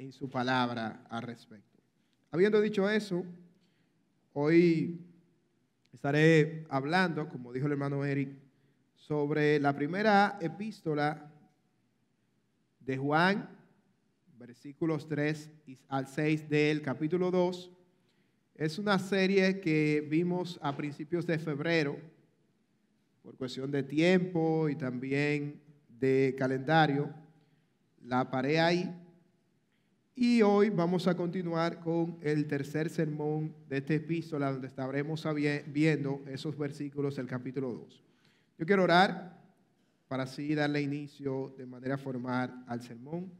en su palabra al respecto. Habiendo dicho eso, hoy estaré hablando, como dijo el hermano Eric, sobre la primera epístola de Juan, versículos 3 al 6 del capítulo 2. Es una serie que vimos a principios de febrero, por cuestión de tiempo y también de calendario. La paré ahí y hoy vamos a continuar con el tercer sermón de esta epístola, donde estaremos viendo esos versículos del capítulo 2. Yo quiero orar para así darle inicio de manera formal al sermón.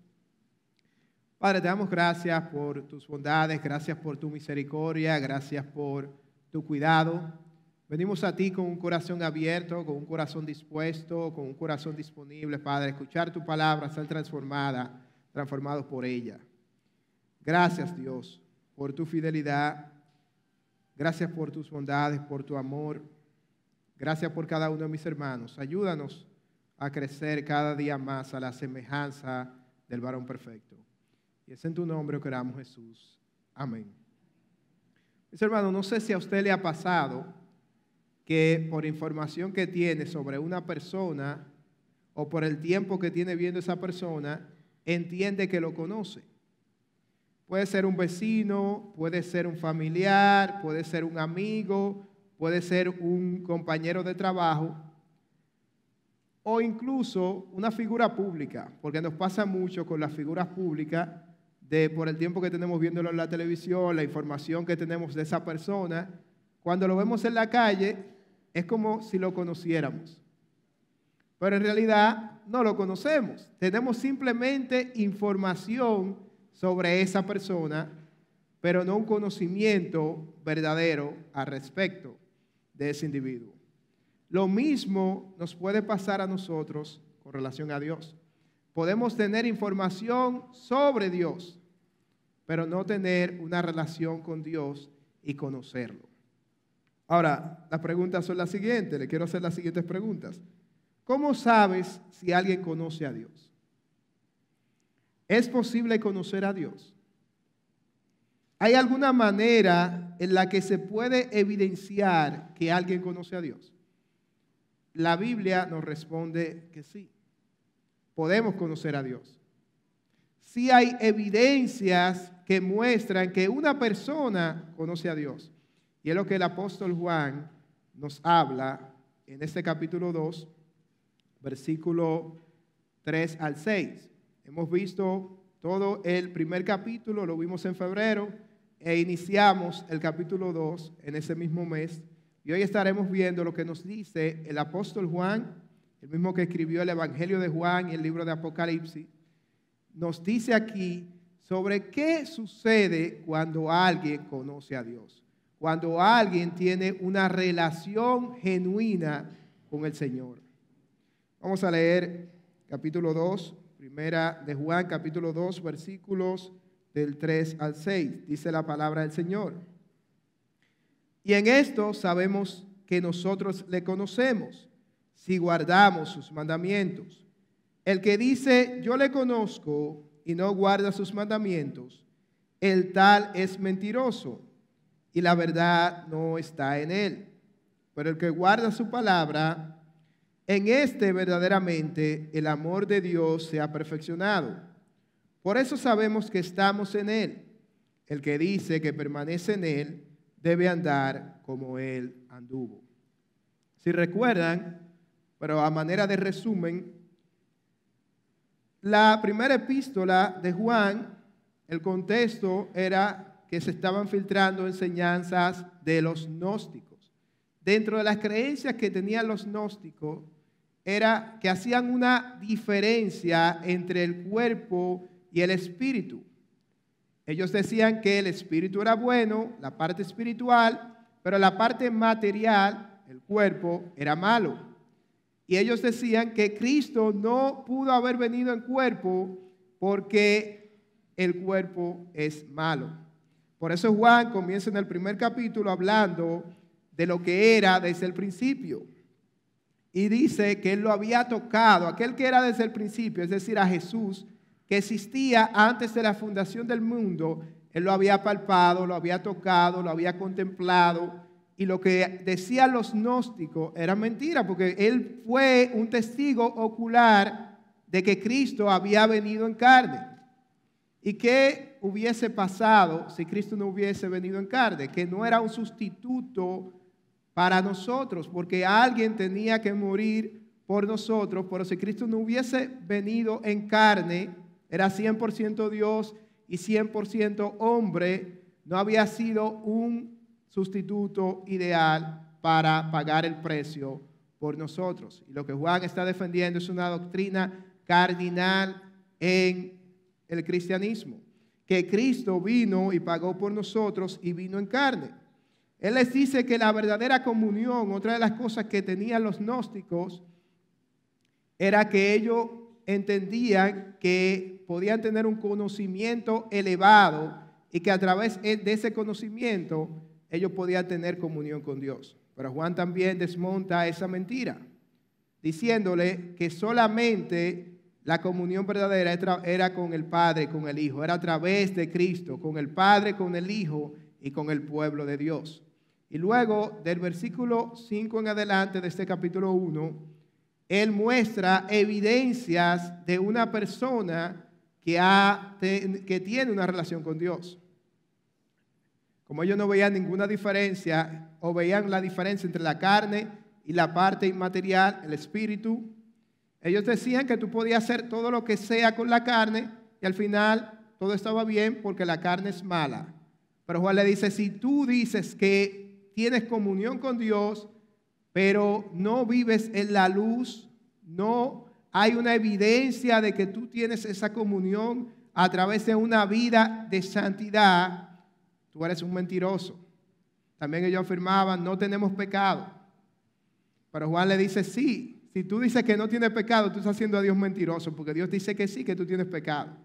Padre, te damos gracias por tus bondades, gracias por tu misericordia, gracias por tu cuidado. Venimos a ti con un corazón abierto, con un corazón dispuesto, con un corazón disponible, Padre, a escuchar tu palabra, ser transformados por ella. Gracias, Dios, por tu fidelidad. Gracias por tus bondades, por tu amor. Gracias por cada uno de mis hermanos. Ayúdanos a crecer cada día más a la semejanza del varón perfecto. Y es en tu nombre que oramos, Jesús. Amén. Mis hermanos, no sé si a usted le ha pasado que por información que tiene sobre una persona o por el tiempo que tiene viendo esa persona, entiende que lo conoce. Puede ser un vecino, puede ser un familiar, puede ser un amigo, puede ser un compañero de trabajo o incluso una figura pública, porque nos pasa mucho con las figuras públicas por el tiempo que tenemos viéndolo en la televisión, la información que tenemos de esa persona. Cuando lo vemos en la calle, es como si lo conociéramos. Pero en realidad no lo conocemos. Tenemos simplemente información sobre esa persona, pero no un conocimiento verdadero al respecto de ese individuo. Lo mismo nos puede pasar a nosotros con relación a Dios. Podemos tener información sobre Dios, pero no tener una relación con Dios y conocerlo. Ahora, las preguntas son las siguientes. Le quiero hacer las siguientes preguntas. ¿Cómo sabes si alguien conoce a Dios? ¿Es posible conocer a Dios? ¿Hay alguna manera en la que se puede evidenciar que alguien conoce a Dios? La Biblia nos responde que sí. Podemos conocer a Dios. Sí hay evidencias que muestran que una persona conoce a Dios. Y es lo que el apóstol Juan nos habla en este capítulo 2, versículo 3 al 6. Hemos visto todo el primer capítulo, lo vimos en febrero, e iniciamos el capítulo 2 en ese mismo mes. Y hoy estaremos viendo lo que nos dice el apóstol Juan, el mismo que escribió el Evangelio de Juan y el libro de Apocalipsis. Nos dice aquí sobre qué sucede cuando alguien conoce a Dios, cuando alguien tiene una relación genuina con el Señor. Vamos a leer capítulo 2, primera de Juan, capítulo 2, versículos del 3 al 6. Dice la palabra del Señor. Y en esto sabemos que nosotros le conocemos, si guardamos sus mandamientos. El que dice, yo le conozco, y no guarda sus mandamientos, el tal es mentiroso, y la verdad no está en él. Pero el que guarda su palabra, en este verdaderamente el amor de Dios se ha perfeccionado. Por eso sabemos que estamos en él. El que dice que permanece en él, debe andar como él anduvo. Si recuerdan, pero a manera de resumen, la primera epístola de Juan, el contexto era que se estaban filtrando enseñanzas de los gnósticos. Dentro de las creencias que tenían los gnósticos, era que hacían una diferencia entre el cuerpo y el espíritu. Ellos decían que el espíritu era bueno, la parte espiritual, pero la parte material, el cuerpo, era malo. Y ellos decían que Cristo no pudo haber venido en cuerpo porque el cuerpo es malo. Por eso Juan comienza en el primer capítulo hablando de lo que era desde el principio. Y dice que él lo había tocado, aquel que era desde el principio, es decir, a Jesús, que existía antes de la fundación del mundo, él lo había palpado, lo había tocado, lo había contemplado, y lo que decían los gnósticos era mentira, porque él fue un testigo ocular de que Cristo había venido en carne. ¿Y qué hubiese pasado si Cristo no hubiese venido en carne? Que no era un sustituto para nosotros, porque alguien tenía que morir por nosotros, pero si Cristo no hubiese venido en carne, era 100% Dios y 100% hombre, no había sido un sustituto ideal para pagar el precio por nosotros. Y lo que Juan está defendiendo es una doctrina cardinal en el cristianismo, que Cristo vino y pagó por nosotros y vino en carne. Él les dice que la verdadera comunión, otra de las cosas que tenían los gnósticos, era que ellos entendían que podían tener un conocimiento elevado y que a través de ese conocimiento ellos podían tener comunión con Dios. Pero Juan también desmonta esa mentira, diciéndole que solamente la comunión verdadera era con el Padre, con el Hijo, era a través de Cristo, con el Padre, con el Hijo y con el pueblo de Dios. Y luego del versículo 5 en adelante de este capítulo 1, él muestra evidencias de una persona que tiene una relación con Dios. Como ellos no veían ninguna diferencia, o veían la diferencia entre la carne y la parte inmaterial, el espíritu, ellos decían que tú podías hacer todo lo que sea con la carne y al final todo estaba bien porque la carne es mala. Pero Juan le dice, si tú dices que tienes comunión con Dios, pero no vives en la luz, no hay una evidencia de que tú tienes esa comunión a través de una vida de santidad, tú eres un mentiroso. También ellos afirmaban, no tenemos pecado. Pero Juan le dice, sí, si tú dices que no tienes pecado, tú estás haciendo a Dios mentiroso, porque Dios dice que sí, que tú tienes pecado.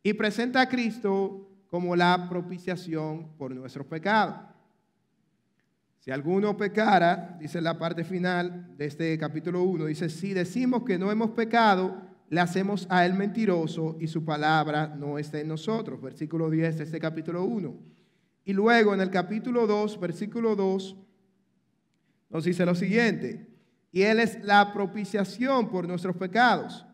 Y presenta a Cristo como la propiciación por nuestros pecados. Si alguno pecara, dice la parte final de este capítulo 1, dice, si decimos que no hemos pecado, le hacemos a él mentiroso y su palabra no está en nosotros. Versículo 10 de este capítulo 1. Y luego en el capítulo 2, versículo 2, nos dice lo siguiente, y él es la propiciación por nuestros pecados,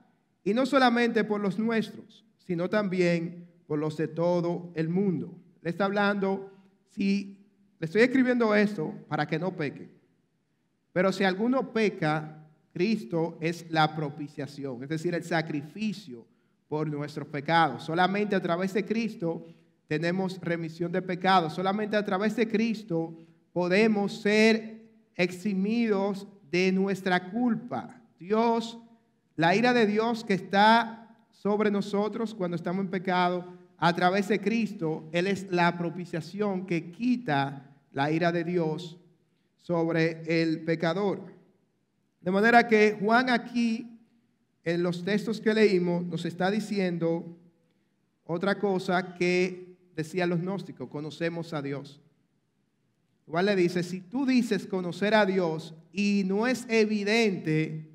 y no solamente por los nuestros, sino también por los de todo el mundo. Le está hablando, si le estoy escribiendo esto para que no peque, pero si alguno peca, Cristo es la propiciación, es decir, el sacrificio por nuestros pecados. Solamente a través de Cristo tenemos remisión de pecados. Solamente a través de Cristo podemos ser eximidos de nuestra culpa. Dios, la ira de Dios que está sobre nosotros cuando estamos en pecado, a través de Cristo, Él es la propiciación que quita la ira de Dios sobre el pecador. De manera que Juan aquí, en los textos que leímos, nos está diciendo otra cosa que decían los gnósticos, conocemos a Dios. Igual le dice, si tú dices conocer a Dios y no es evidente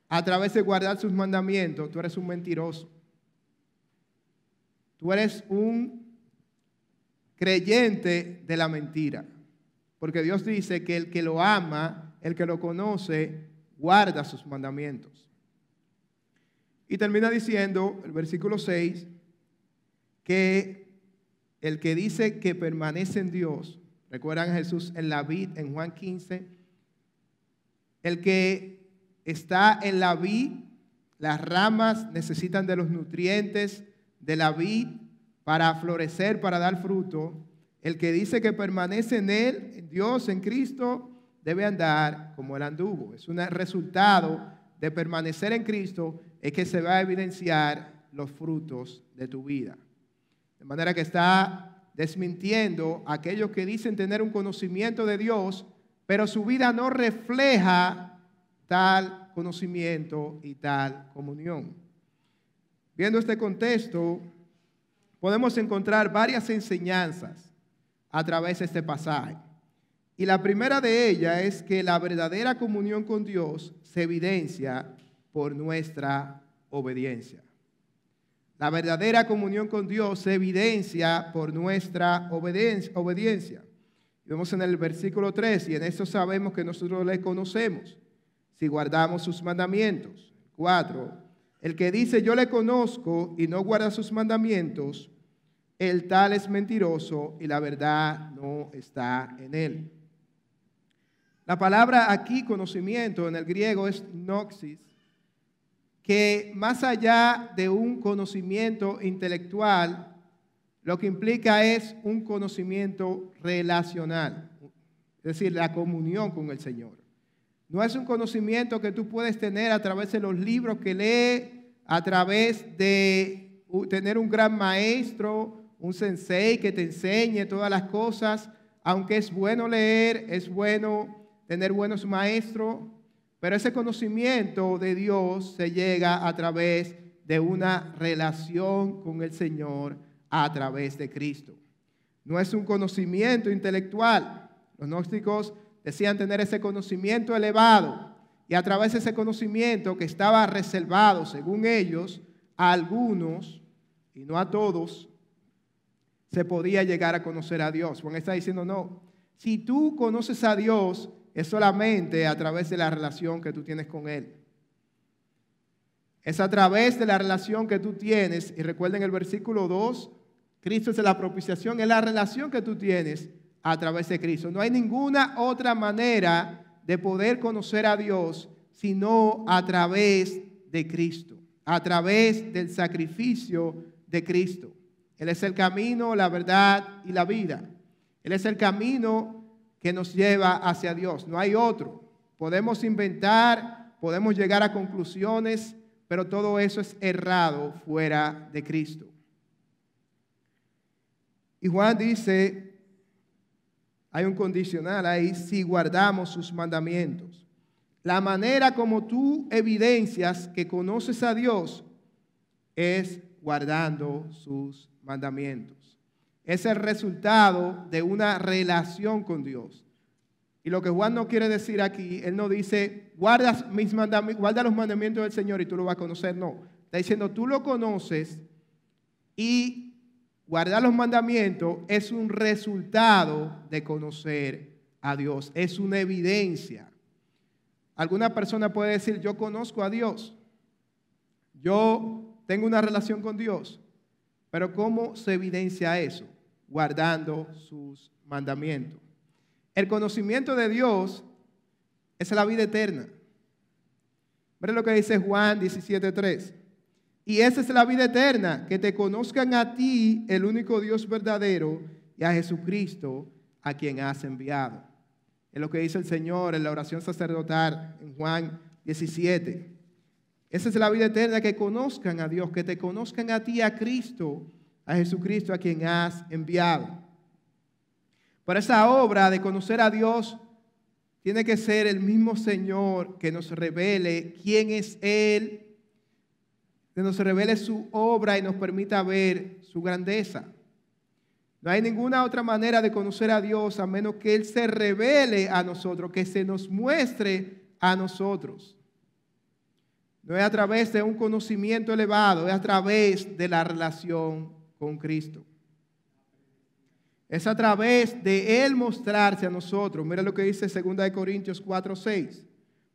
a través de guardar sus mandamientos, tú eres un mentiroso. Tú eres un creyente de la mentira. Porque Dios dice que el que lo ama, el que lo conoce, guarda sus mandamientos. Y termina diciendo, el versículo 6, que el que dice que permanece en Dios, recuerdan a Jesús en la vid, en Juan 15, el que está en la vid, las ramas necesitan de los nutrientes de la vid para florecer, para dar fruto. El que dice que permanece en Él, en Dios, en Cristo, debe andar como Él anduvo. Es un resultado de permanecer en Cristo, es que se va a evidenciar los frutos de tu vida. De manera que está desmintiendo a aquellos que dicen tener un conocimiento de Dios, pero su vida no refleja tal conocimiento y tal comunión. Viendo este contexto, podemos encontrar varias enseñanzas a través de este pasaje. Y la primera de ellas es que la verdadera comunión con Dios se evidencia por nuestra obediencia. La verdadera comunión con Dios se evidencia por nuestra obediencia. Vemos en el versículo 3, y en esto sabemos que nosotros le conocemos, si guardamos sus mandamientos. 4, el que dice yo le conozco y no guarda sus mandamientos, el tal es mentiroso y la verdad no está en él. La palabra aquí, conocimiento, en el griego es gnosis, que más allá de un conocimiento intelectual, lo que implica es un conocimiento relacional, es decir, la comunión con el Señor. No es un conocimiento que tú puedes tener a través de los libros que lee, a través de tener un gran maestro, un sensei que te enseñe todas las cosas, aunque es bueno leer, es bueno tener buenos maestros, pero ese conocimiento de Dios se llega a través de una relación con el Señor a través de Cristo. No es un conocimiento intelectual. Los gnósticos decían tener ese conocimiento elevado y a través de ese conocimiento que estaba reservado, según ellos, a algunos y no a todos, se podía llegar a conocer a Dios. Juan está diciendo, no, si tú conoces a Dios, es solamente a través de la relación que tú tienes con Él. Es a través de la relación que tú tienes, y recuerden el versículo 2, Cristo es la propiciación, es la relación que tú tienes a través de Cristo. No hay ninguna otra manera de poder conocer a Dios sino a través de Cristo, a través del sacrificio de Cristo. Él es el camino, la verdad y la vida. Él es el camino que nos lleva hacia Dios. No hay otro. Podemos inventar, podemos llegar a conclusiones, pero todo eso es errado fuera de Cristo. Y Juan dice, hay un condicional ahí, si guardamos sus mandamientos. La manera como tú evidencias que conoces a Dios es guardando sus mandamientos. Es el resultado de una relación con Dios. Y lo que Juan no quiere decir aquí, él no dice, guarda los mandamientos del Señor y tú lo vas a conocer. No, está diciendo, tú lo conoces y guardar los mandamientos es un resultado de conocer a Dios. Es una evidencia. Alguna persona puede decir, yo conozco a Dios. Yo tengo una relación con Dios. Pero ¿cómo se evidencia eso? Guardando sus mandamientos. El conocimiento de Dios es la vida eterna. Miren lo que dice Juan 17:3. Y esa es la vida eterna, que te conozcan a ti, el único Dios verdadero, y a Jesucristo, a quien has enviado. Es lo que dice el Señor en la oración sacerdotal en Juan 17. Esa es la vida eterna, que conozcan a Dios, que te conozcan a ti, a Cristo, a Jesucristo, a quien has enviado. Pero esa obra de conocer a Dios tiene que ser el mismo Señor que nos revele quién es Él, que nos revele su obra y nos permita ver su grandeza. No hay ninguna otra manera de conocer a Dios a menos que Él se revele a nosotros, que se nos muestre a nosotros. No es a través de un conocimiento elevado, es a través de la relación con Cristo. Es a través de Él mostrarse a nosotros. Mira lo que dice 2 Corintios 4:6.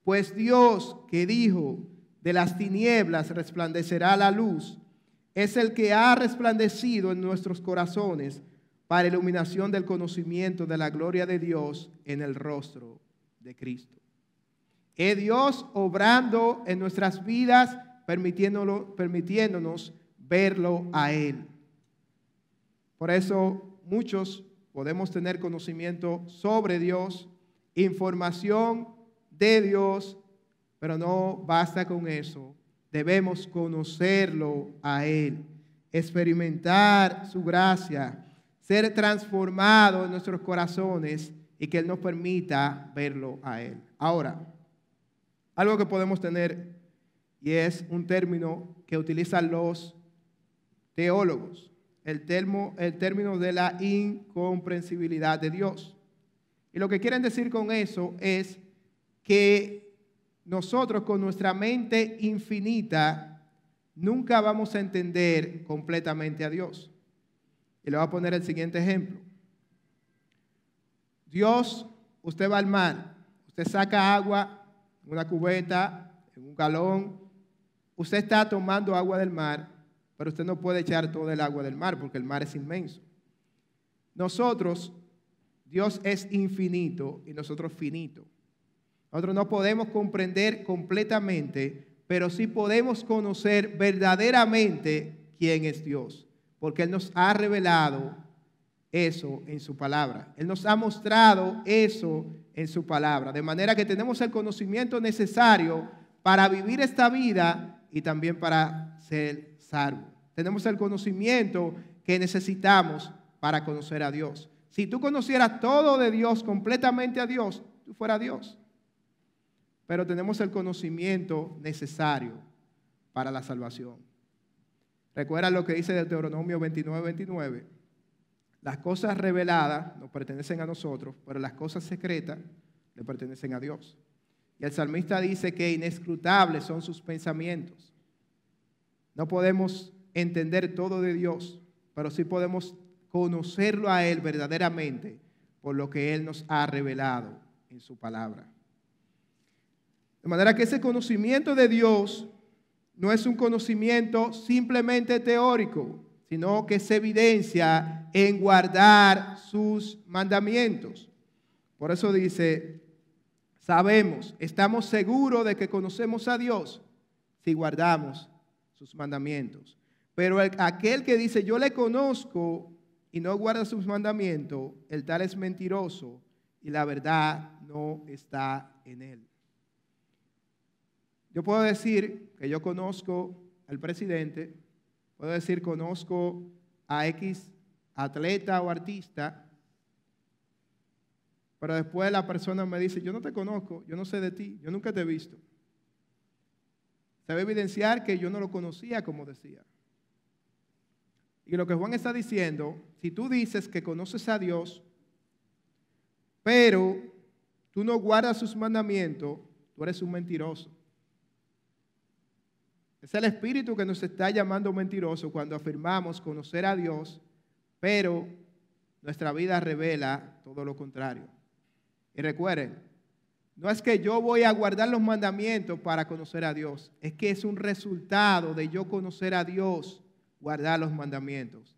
Pues Dios, que dijo, de las tinieblas resplandecerá la luz, es el que ha resplandecido en nuestros corazones para iluminación del conocimiento de la gloria de Dios en el rostro de Cristo. Es Dios obrando en nuestras vidas, permitiéndonos verlo a Él. Por eso muchos podemos tener conocimiento sobre Dios, información de Dios, pero no basta con eso. Debemos conocerlo a Él, experimentar su gracia, ser transformado en nuestros corazones y que Él nos permita verlo a Él. Ahora, algo que podemos tener, y es un término que utilizan los teólogos, el término de la incomprensibilidad de Dios. Y lo que quieren decir con eso es que nosotros con nuestra mente infinita nunca vamos a entender completamente a Dios. Y le voy a poner el siguiente ejemplo. Dios, usted va al mar, usted saca agua en una cubeta, en un galón, usted está tomando agua del mar, pero usted no puede echar todo el agua del mar porque el mar es inmenso. Nosotros, Dios es infinito y nosotros finitos. Nosotros no podemos comprender completamente, pero sí podemos conocer verdaderamente quién es Dios, porque Él nos ha revelado eso en su palabra. Él nos ha mostrado eso en su palabra, de manera que tenemos el conocimiento necesario para vivir esta vida y también para ser salvos. Tenemos el conocimiento que necesitamos para conocer a Dios. Si tú conocieras todo de Dios, completamente a Dios, tú fueras Dios. Pero tenemos el conocimiento necesario para la salvación. Recuerda lo que dice Deuteronomio 29:29. Las cosas reveladas nos pertenecen a nosotros, pero las cosas secretas le pertenecen a Dios. Y el salmista dice que inescrutables son sus pensamientos. No podemos entender todo de Dios, pero sí podemos conocerlo a Él verdaderamente por lo que Él nos ha revelado en su palabra. De manera que ese conocimiento de Dios no es un conocimiento simplemente teórico, sino que se evidencia en guardar sus mandamientos. Por eso dice, sabemos, estamos seguros de que conocemos a Dios si guardamos sus mandamientos. Pero aquel que dice, yo le conozco y no guarda sus mandamientos, el tal es mentiroso y la verdad no está en él. Yo puedo decir que yo conozco al presidente, puedo decir conozco a X atleta o artista, pero después la persona me dice, yo no te conozco, yo no sé de ti, yo nunca te he visto. Se va a evidenciar que yo no lo conocía como decía. Y lo que Juan está diciendo, si tú dices que conoces a Dios, pero tú no guardas sus mandamientos, tú eres un mentiroso. Es el Espíritu que nos está llamando mentiroso cuando afirmamos conocer a Dios, pero nuestra vida revela todo lo contrario. Y recuerden, no es que yo voy a guardar los mandamientos para conocer a Dios, es que es un resultado de yo conocer a Dios, guardar los mandamientos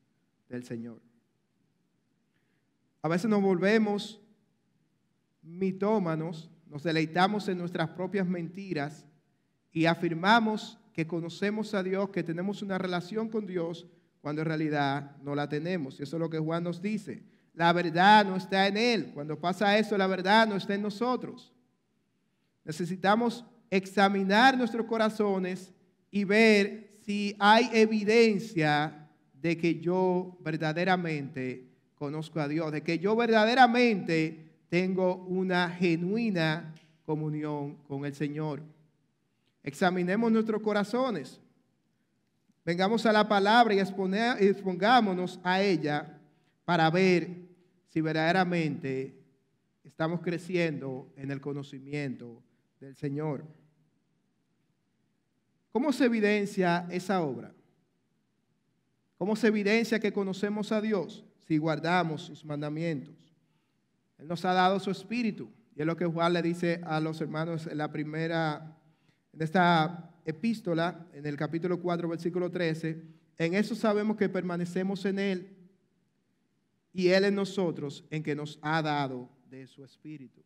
del Señor. A veces nos volvemos mitómanos, nos deleitamos en nuestras propias mentiras y afirmamos que conocemos a Dios, que tenemos una relación con Dios, cuando en realidad no la tenemos. Y eso es lo que Juan nos dice. La verdad no está en Él. Cuando pasa eso, la verdad no está en nosotros. Necesitamos examinar nuestros corazones y ver si hay evidencia de que yo verdaderamente conozco a Dios, de que yo verdaderamente tengo una genuina comunión con el Señor. Examinemos nuestros corazones. Vengamos a la palabra y expongámonos a ella para ver si verdaderamente estamos creciendo en el conocimiento del Señor. ¿Cómo se evidencia esa obra? ¿Cómo se evidencia que conocemos a Dios? Si guardamos sus mandamientos. Él nos ha dado su Espíritu. Y es lo que Juan le dice a los hermanos en esta epístola, en el capítulo 4, versículo 13. En eso sabemos que permanecemos en Él y Él en nosotros, en que nos ha dado de su Espíritu.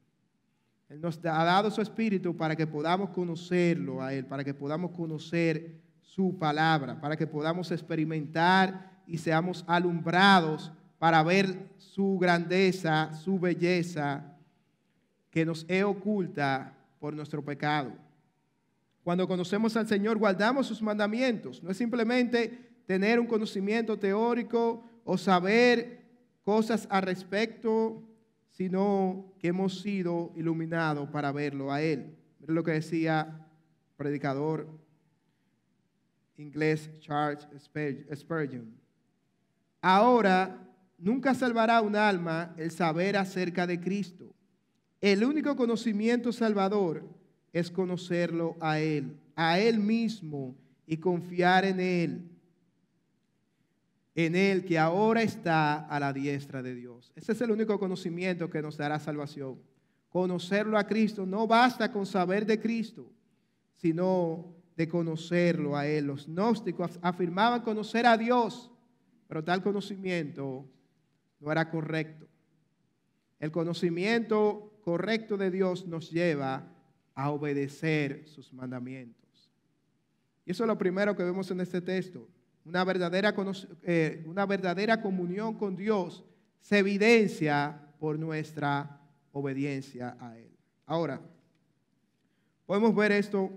Él nos ha dado su Espíritu para que podamos conocerlo a Él, para que podamos conocer su palabra, para que podamos experimentar y seamos alumbrados para ver su grandeza, su belleza, que nos es oculta por nuestro pecado. Cuando conocemos al Señor, guardamos sus mandamientos. No es simplemente tener un conocimiento teórico o saber cosas al respecto, sino que hemos sido iluminados para verlo a Él. Miren lo que decía el predicador inglés Charles Spurgeon. Ahora, nunca salvará un alma el saber acerca de Cristo. El único conocimiento salvador es conocerlo a Él mismo y confiar en Él que ahora está a la diestra de Dios. Ese es el único conocimiento que nos dará salvación. Conocerlo a Cristo. No basta con saber de Cristo, sino de conocerlo a Él. Los gnósticos afirmaban conocer a Dios, pero tal conocimiento no era correcto. El conocimiento correcto de Dios nos lleva a obedecer sus mandamientos. Y eso es lo primero que vemos en este texto. Una verdadera comunión con Dios se evidencia por nuestra obediencia a Él. Ahora, podemos ver esto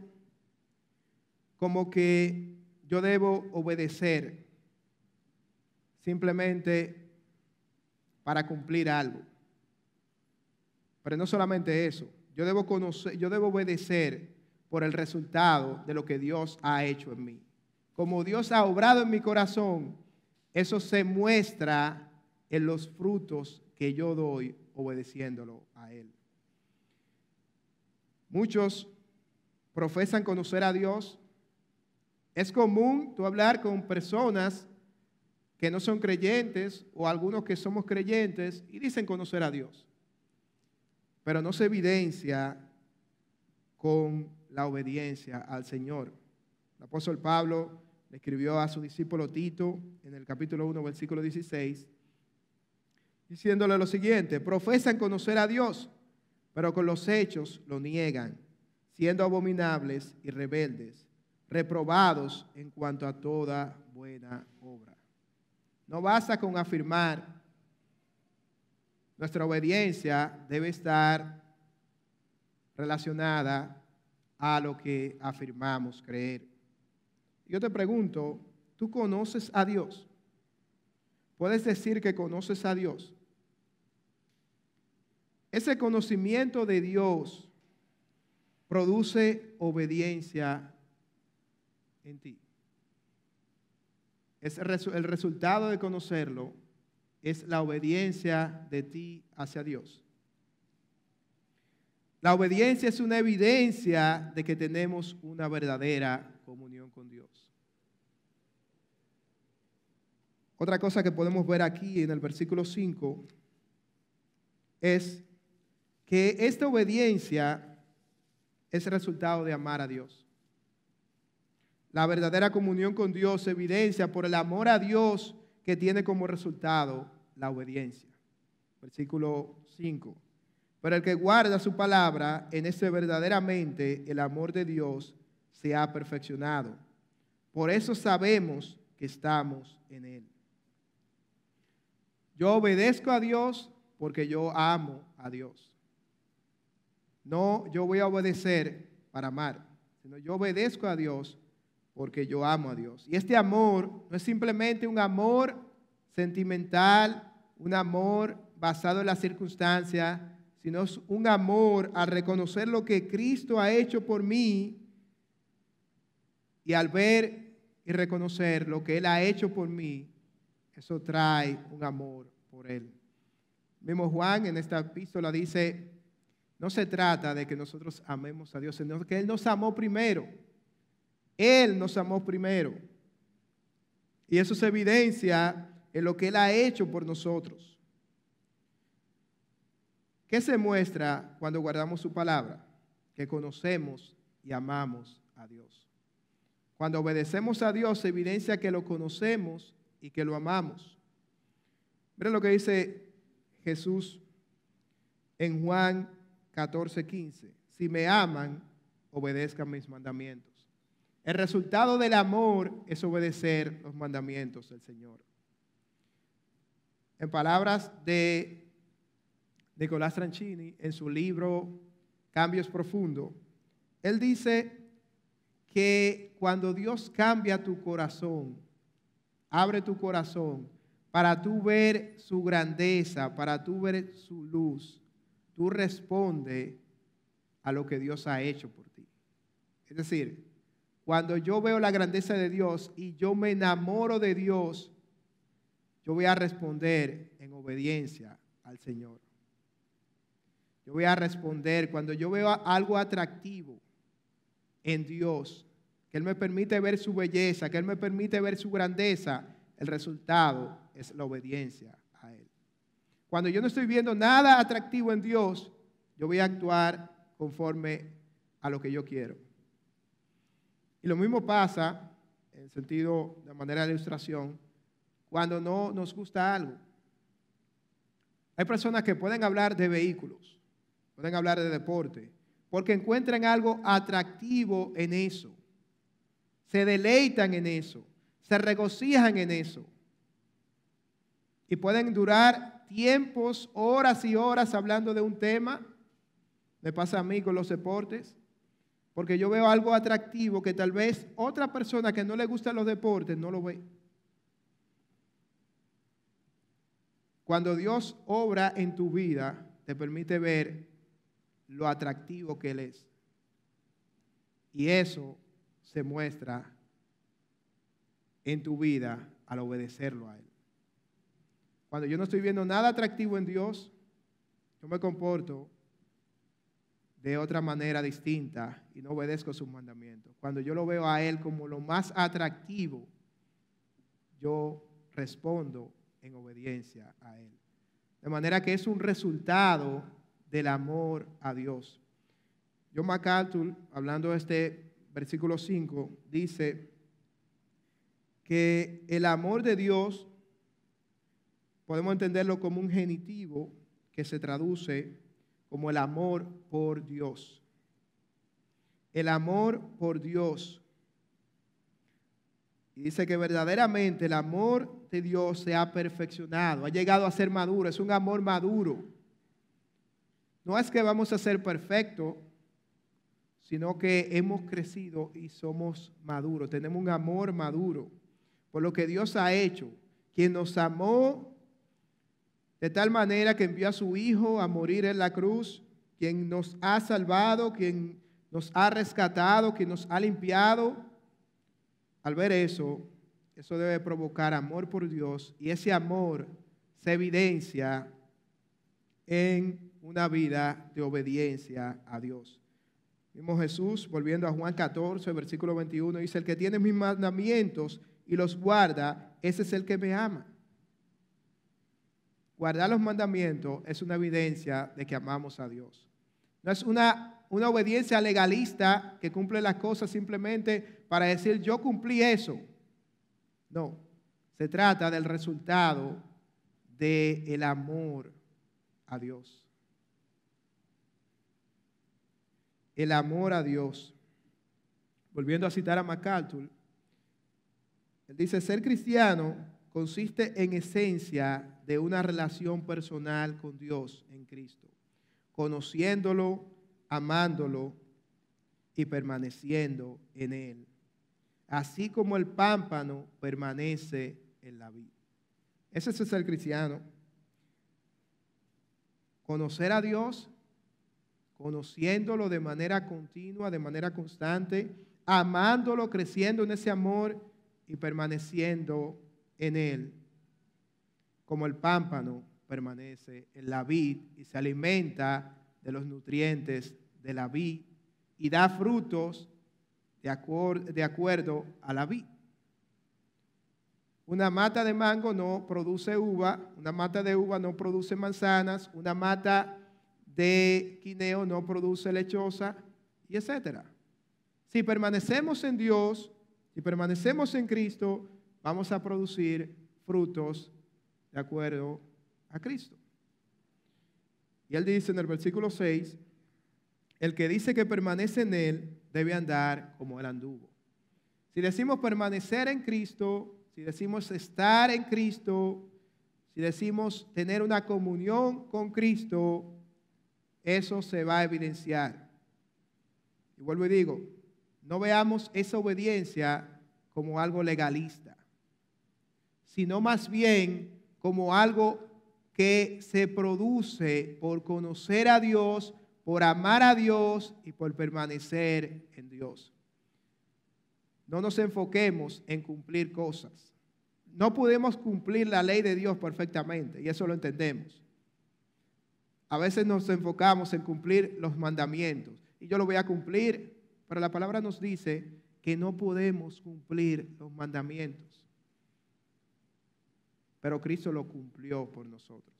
como que yo debo obedecer simplemente para cumplir algo. Pero no solamente eso, yo debo obedecer por el resultado de lo que Dios ha hecho en mí. Como Dios ha obrado en mi corazón, eso se muestra en los frutos que yo doy obedeciéndolo a Él. Muchos profesan conocer a Dios. Es común tú hablar con personas que no son creyentes o algunos que somos creyentes y dicen conocer a Dios, pero no se evidencia con la obediencia al Señor. El apóstol Pablo le escribió a su discípulo Tito en el capítulo 1, versículo 16, diciéndole lo siguiente: profesan conocer a Dios, pero con los hechos lo niegan, siendo abominables y rebeldes, reprobados en cuanto a toda buena obra. No basta con afirmar. Nuestra obediencia debe estar relacionada a lo que afirmamos creer. Yo te pregunto, ¿tú conoces a Dios? ¿Puedes decir que conoces a Dios? Ese conocimiento de Dios produce obediencia en ti. El resultado de conocerlo es la obediencia de ti hacia Dios. La obediencia es una evidencia de que tenemos una verdadera comunión con Dios. Otra cosa que podemos ver aquí en el versículo 5 es que esta obediencia es el resultado de amar a Dios. La verdadera comunión con Dios se evidencia por el amor a Dios que tiene como resultado la obediencia. Versículo 5. Pero el que guarda su palabra, en ese verdaderamente el amor de Dios se ha perfeccionado. Por eso sabemos que estamos en Él. Yo obedezco a Dios porque yo amo a Dios. No, yo voy a obedecer para amar, sino yo obedezco a Dios porque yo amo a Dios. Y este amor no es simplemente un amor sentimental, un amor basado en la circunstancia, sino es un amor al reconocer lo que Cristo ha hecho por mí y al ver y reconocer lo que Él ha hecho por mí, eso trae un amor por Él. Mismo Juan en esta epístola dice, no se trata de que nosotros amemos a Dios, sino que Él nos amó primero. Él nos amó primero. Y eso se evidencia en lo que Él ha hecho por nosotros. ¿Qué se muestra cuando guardamos su palabra? Que conocemos y amamos a Dios. Cuando obedecemos a Dios se evidencia que lo conocemos y que lo amamos. Miren lo que dice Jesús en Juan 14:15. Si me aman, obedezcan mis mandamientos. El resultado del amor es obedecer los mandamientos del Señor. En palabras de Nicolás Tranchini, en su libro Cambios Profundos, él dice que cuando Dios cambia tu corazón, abre tu corazón para tú ver su grandeza, para tú ver su luz, tú respondes a lo que Dios ha hecho por ti. Es decir, cuando yo veo la grandeza de Dios y yo me enamoro de Dios, yo voy a responder en obediencia al Señor. Yo voy a responder cuando yo veo algo atractivo en Dios que Él me permite ver su belleza, que Él me permite ver su grandeza, el resultado es la obediencia a Él. Cuando yo no estoy viendo nada atractivo en Dios, yo voy a actuar conforme a lo que yo quiero. Y lo mismo pasa, en sentido, de manera de ilustración, cuando no nos gusta algo. Hay personas que pueden hablar de vehículos, pueden hablar de deporte, porque encuentran algo atractivo en eso. Se deleitan en eso, se regocijan en eso. Y pueden durar tiempos, horas y horas hablando de un tema. Me pasa a mí con los deportes, porque yo veo algo atractivo que tal vez otra persona que no le gustan los deportes no lo ve. Cuando Dios obra en tu vida, te permite ver lo atractivo que Él es. Y eso se muestra en tu vida al obedecerlo a Él. Cuando yo no estoy viendo nada atractivo en Dios, yo me comporto de otra manera distinta y no obedezco sus mandamientos. Cuando yo lo veo a Él como lo más atractivo, yo respondo en obediencia a Él. De manera que es un resultado del amor a Dios. John MacArthur, hablando de este versículo 5, dice que el amor de Dios podemos entenderlo como un genitivo que se traduce como el amor por Dios. El amor por Dios. Y dice que verdaderamente el amor de Dios se ha perfeccionado, ha llegado a ser maduro, es un amor maduro. No es que vamos a ser perfectos, sino que hemos crecido y somos maduros, tenemos un amor maduro por lo que Dios ha hecho, quien nos amó de tal manera que envió a su Hijo a morir en la cruz, quien nos ha salvado, quien nos ha rescatado, quien nos ha limpiado. Al ver eso, eso debe provocar amor por Dios y ese amor se evidencia en una vida de obediencia a Dios. Mismo Jesús, volviendo a Juan 14, versículo 21, dice: el que tiene mis mandamientos y los guarda, ese es el que me ama. Guardar los mandamientos es una evidencia de que amamos a Dios. No es una obediencia legalista que cumple las cosas simplemente para decir yo cumplí eso. No, se trata del resultado del amor a Dios. El amor a Dios. Volviendo a citar a MacArthur, él dice: ser cristiano consiste en esencia de una relación personal con Dios en Cristo, conociéndolo, amándolo y permaneciendo en Él, así como el pámpano permanece en la vid. Ese es ser cristiano. Conocer a Dios, conociéndolo de manera continua, de manera constante, amándolo, creciendo en ese amor y permaneciendo en Él, como el pámpano permanece en la vid y se alimenta de los nutrientes de la vid y da frutos de acuerdo a la vid. Una mata de mango no produce uva, una mata de uva no produce manzanas, una mata de guineo no produce lechosa, y etcétera. Si permanecemos en Dios, si permanecemos en Cristo, vamos a producir frutos de acuerdo a Cristo. Y él dice en el versículo 6, el que dice que permanece en Él debe andar como Él anduvo. Si decimos permanecer en Cristo, si decimos estar en Cristo, si decimos tener una comunión con Cristo, eso se va a evidenciar. Y vuelvo y digo, no veamos esa obediencia como algo legalista, sino más bien como algo que se produce por conocer a Dios, por amar a Dios y por permanecer en Dios. No nos enfoquemos en cumplir cosas. No podemos cumplir la ley de Dios perfectamente, y eso lo entendemos. A veces nos enfocamos en cumplir los mandamientos, y yo lo voy a cumplir, pero la palabra nos dice que no podemos cumplir los mandamientos. Pero Cristo lo cumplió por nosotros.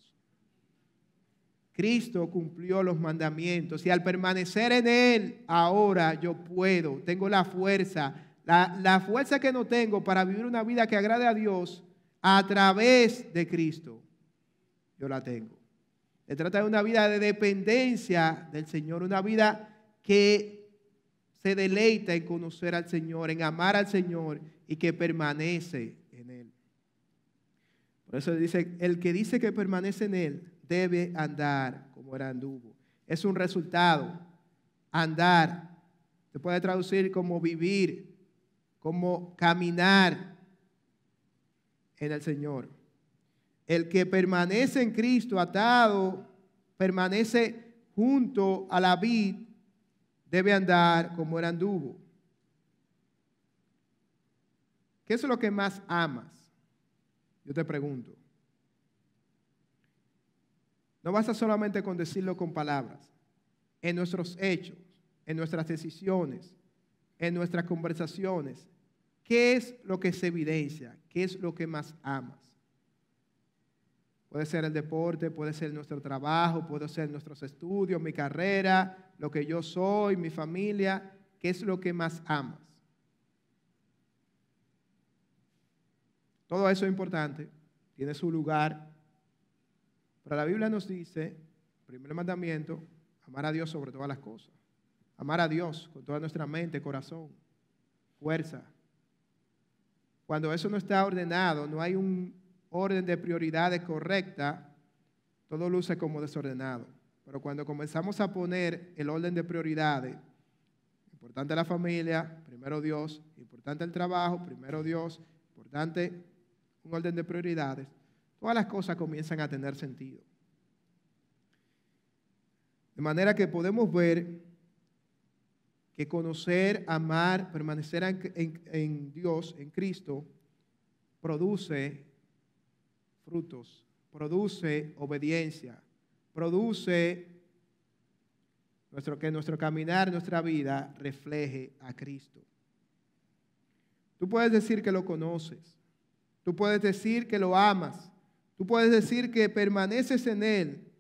Cristo cumplió los mandamientos y al permanecer en Él, ahora yo puedo, tengo la fuerza, la fuerza que no tengo para vivir una vida que agrade a Dios a través de Cristo, yo la tengo. Se trata de una vida de dependencia del Señor, una vida que se deleita en conocer al Señor, en amar al Señor y que permanece en Él. Por eso dice, el que dice que permanece en Él debe andar como Él anduvo. Es un resultado. Andar se puede traducir como vivir, como caminar en el Señor. El que permanece en Cristo atado, permanece junto a la vid, debe andar como Él anduvo. ¿Qué es lo que más amas? Yo te pregunto. No basta solamente con decirlo con palabras. En nuestros hechos, en nuestras decisiones, en nuestras conversaciones, ¿qué es lo que se evidencia? ¿Qué es lo que más amas? Puede ser el deporte, puede ser nuestro trabajo, puede ser nuestros estudios, mi carrera, lo que yo soy, mi familia. ¿Qué es lo que más amas? Todo eso es importante, tiene su lugar. Pero la Biblia nos dice, primer mandamiento, amar a Dios sobre todas las cosas. Amar a Dios con toda nuestra mente, corazón, fuerza. Cuando eso no está ordenado, no hay un orden de prioridades correcta, todo luce como desordenado. Pero cuando comenzamos a poner el orden de prioridades, importante la familia, primero Dios, importante el trabajo, primero Dios, importante un orden de prioridades, todas las cosas comienzan a tener sentido. De manera que podemos ver que conocer, amar, permanecer en Dios, en Cristo, produce frutos, produce obediencia, produce que nuestro caminar, nuestra vida refleje a Cristo. Tú puedes decir que lo conoces, tú puedes decir que lo amas, tú puedes decir que permaneces en Él,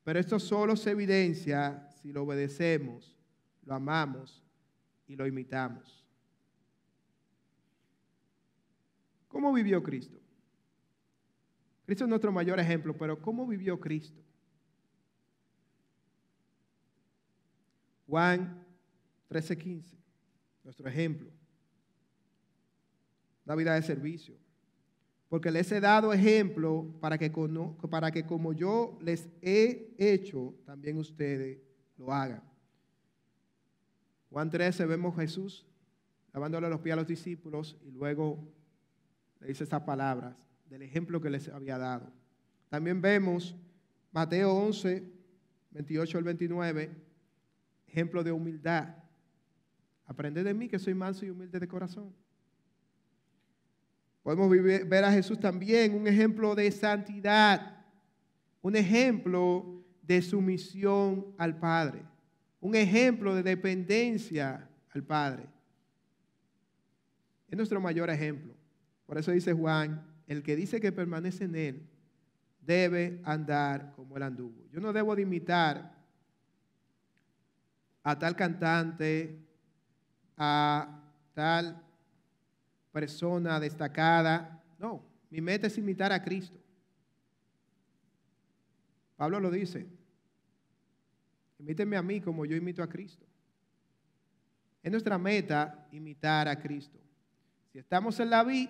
pero esto solo se evidencia si lo obedecemos, lo amamos y lo imitamos. ¿Cómo vivió Cristo? Cristo es nuestro mayor ejemplo, pero ¿cómo vivió Cristo? Juan 13:15, nuestro ejemplo. Una vida de servicio. Porque les he dado ejemplo para que como yo les he hecho, también ustedes lo hagan. Juan 13 vemos a Jesús lavándole los pies a los discípulos y luego le dice esas palabras del ejemplo que les había dado. También vemos Mateo 11, 28 al 29, ejemplo de humildad. Aprended de mí que soy manso y humilde de corazón. Podemos ver a Jesús también un ejemplo de santidad, un ejemplo de sumisión al Padre, un ejemplo de dependencia al Padre. Es nuestro mayor ejemplo. Por eso dice Juan, el que dice que permanece en Él debe andar como Él anduvo. Yo no debo de imitar a tal cantante, a tal persona destacada. No, mi meta es imitar a Cristo. Pablo lo dice, imítenme a mí como yo imito a Cristo. Es nuestra meta imitar a Cristo. Si estamos en la vid,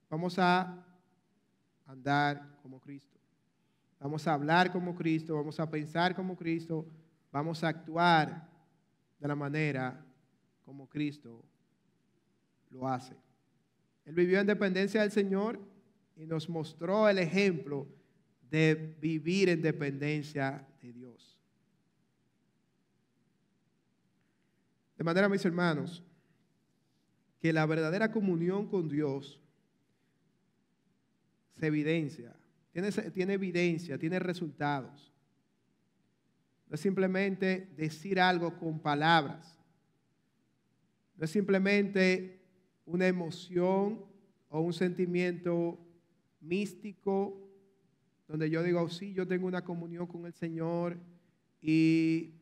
vamos a andar como Cristo. Vamos a hablar como Cristo, vamos a pensar como Cristo, vamos a actuar de la manera como Cristo lo hace. Él vivió en dependencia del Señor y nos mostró el ejemplo de vivir en dependencia de Dios. De manera, mis hermanos, que la verdadera comunión con Dios se evidencia, tiene evidencia, tiene resultados. No es simplemente decir algo con palabras. No es simplemente una emoción o un sentimiento místico donde yo digo, sí, yo tengo una comunión con el Señor y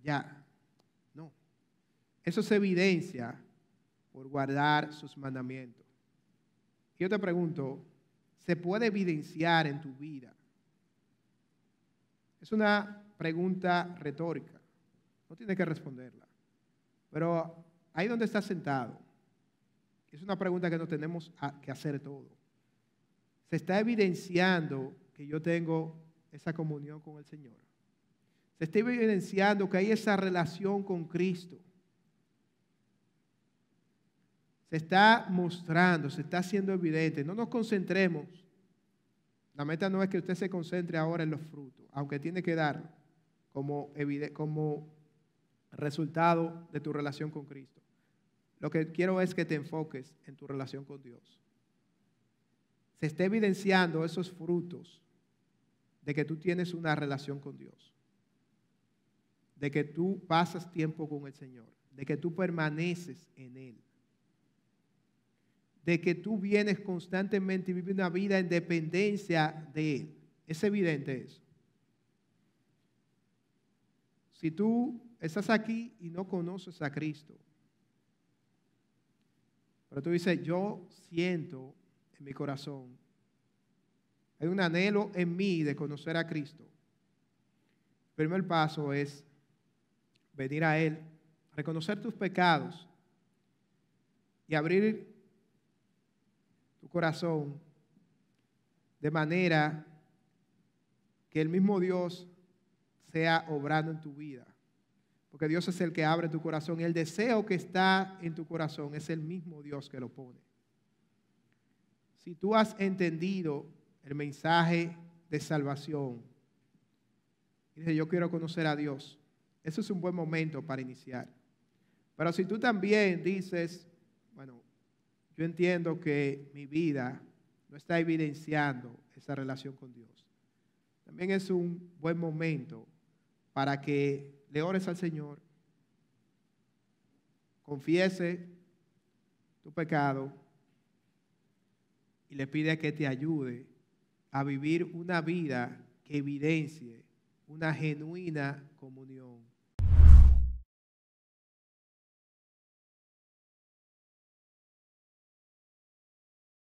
ya. No. Eso se evidencia por guardar sus mandamientos. Yo te pregunto, ¿se puede evidenciar en tu vida? Es una pregunta retórica. No tienes que responderla. Pero ahí donde estás sentado, es una pregunta que nos tenemos que hacer todos. ¿Se está evidenciando que yo tengo esa comunión con el Señor? ¿Se está evidenciando que hay esa relación con Cristo? Se está mostrando, se está haciendo evidente. No nos concentremos. La meta no es que usted se concentre ahora en los frutos, aunque tiene que darlo como resultado de tu relación con Cristo. Lo que quiero es que te enfoques en tu relación con Dios. Se está evidenciando esos frutos de que tú tienes una relación con Dios, de que tú pasas tiempo con el Señor, de que tú permaneces en Él, de que tú vienes constantemente y vives una vida en dependencia de Él. Es evidente eso. Si tú estás aquí y no conoces a Cristo, pero tú dices, yo siento en mi corazón, hay un anhelo en mí de conocer a Cristo. El primer paso es venir a Él, reconocer tus pecados y abrir tu corazón de manera que el mismo Dios sea obrando en tu vida. Porque Dios es el que abre tu corazón. El deseo que está en tu corazón es el mismo Dios que lo pone. Si tú has entendido el mensaje de salvación y dices, yo quiero conocer a Dios, eso es un buen momento para iniciar. Pero si tú también dices, bueno, yo entiendo que mi vida no está evidenciando esa relación con Dios, también es un buen momento para que le ores al Señor, confiese tu pecado y le pide que te ayude a vivir una vida que evidencie una genuina comunión